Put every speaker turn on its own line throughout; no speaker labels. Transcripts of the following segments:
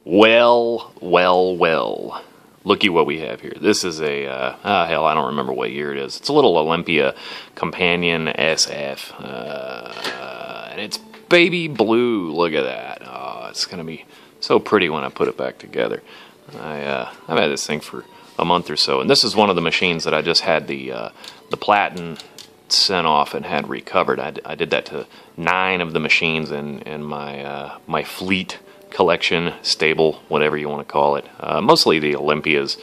Well, well, well. Looky what we have here. This is a, hell, I don't remember what year it is. It's a little Olympia Companion SF. And it's baby blue. Look at that. Oh, it's going to be so pretty when I put it back together. I've had this thing for a month or so. And this is one of the machines that I just had the platen sent off and had recovered. I did that to 9 of the machines in my my fleet collection, stable, whatever you want to call it. Mostly the Olympias,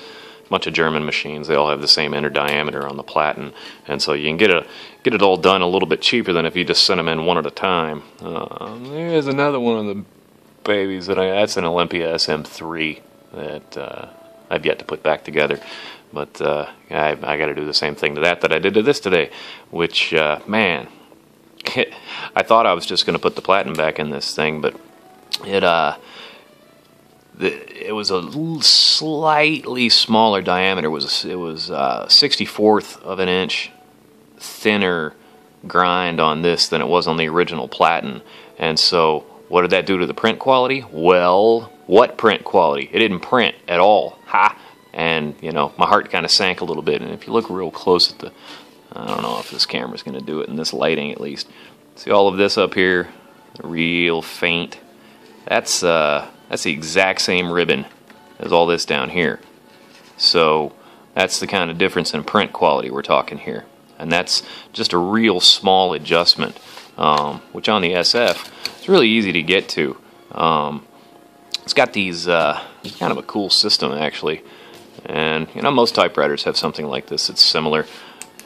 a bunch of German machines. They all have the same inner diameter on the platen, and so you can get it all done a little bit cheaper than if you just send them in one at a time. There's another one of the babies that's an Olympia SM3 that I've yet to put back together. But I got to do the same thing to that I did to this today, which, man, I thought I was just going to put the platen back in this thing, but it was a slightly smaller diameter. It was 1/64 of an inch thinner grind on this than it was on the original platen. And so what did that do to the print quality? Well, what print quality? It didn't print at all. Ha! And, you know, my heart kind of sank a little bit. And if you look real close at I don't know if this camera's going to do it in this lighting at least. See all of this up here? Real faint. That's the exact same ribbon as all this down here. So that's the kind of difference in print quality we're talking here. And that's just a real small adjustment, which on the SF, it's really easy to get to. It's got these, it's kind of a cool system actually. And, you know, most typewriters have something like this. It's similar.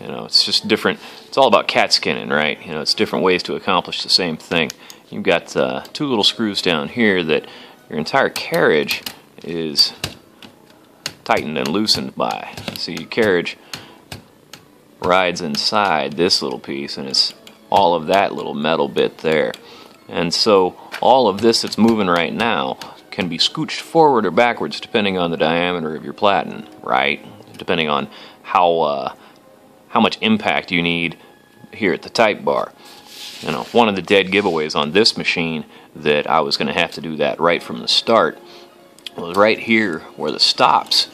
You know, it's just different. It's all about cat skinning, right? You know, it's different ways to accomplish the same thing. You've got 2 little screws down here that your entire carriage is tightened and loosened by. So your carriage rides inside this little piece, and it's all of that little metal bit there. And so all of this that's moving right now can be scooched forward or backwards depending on the diameter of your platen, right? Depending on how much impact you need here at the type bar. You know, one of the dead giveaways on this machine that I was going to have to do that right from the start was right here where the stops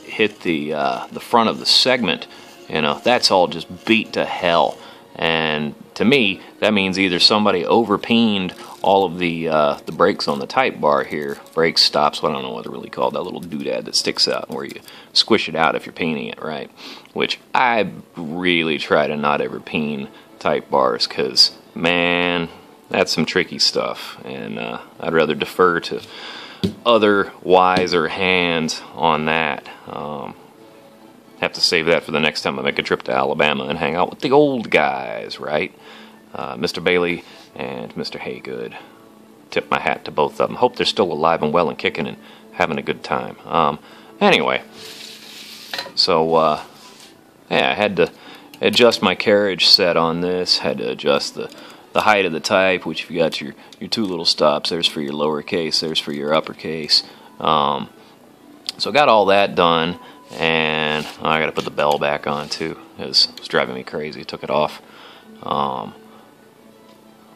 hit the front of the segment. You know, that's all just beat to hell. And to me, that means either somebody overpeened all of the brakes on the type bar here. Brakes, stops, well, I don't know what they're really called. That little doodad that sticks out where you squish it out if you're peening it, right? Which I really try to not ever peen type bars because, man, that's some tricky stuff. And I'd rather defer to other wiser hands on that. Have to save that for the next time I make a trip to Alabama and hang out with the old guys, right? Mr. Bailey and Mr. Haygood. Tip my hat to both of them. Hope they're still alive and well and kicking and having a good time. Anyway, so yeah, I had to adjust my carriage set on this. Had to adjust the height of the type, which if you got your 2 little stops, there's for your lowercase, there's for your uppercase. So got all that done. And I got to put the bell back on too. It was driving me crazy. Took it off.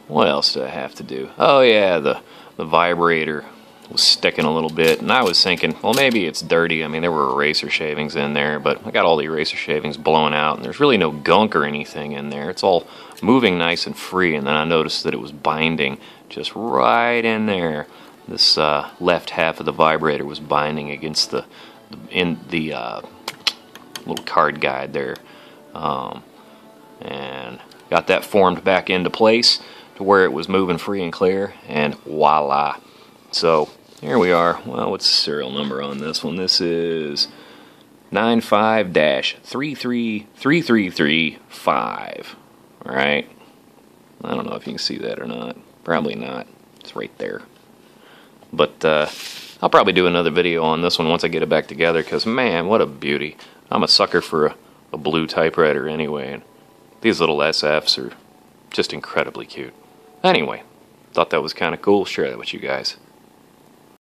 What else did I have to do? Oh yeah, the vibrator was sticking a little bit, and I was thinking, well, maybe it's dirty. I mean, there were eraser shavings in there, but I got all the eraser shavings blown out, and there's really no gunk or anything in there. It's all moving nice and free. And then I noticed that it was binding just right in there. This left half of the vibrator was binding against the little card guide there, and got that formed back into place to where it was moving free and clear, and voila. So here we are. Well, what's the serial number on this one? This is 95-333335. Alright, I don't know if you can see that or not. Probably not. It's right there. But I'll probably do another video on this one once I get it back together, because, man, what a beauty. I'm a sucker for a blue typewriter anyway, and these little SFs are just incredibly cute. Anyway, thought that was kind of cool. Share that with you guys.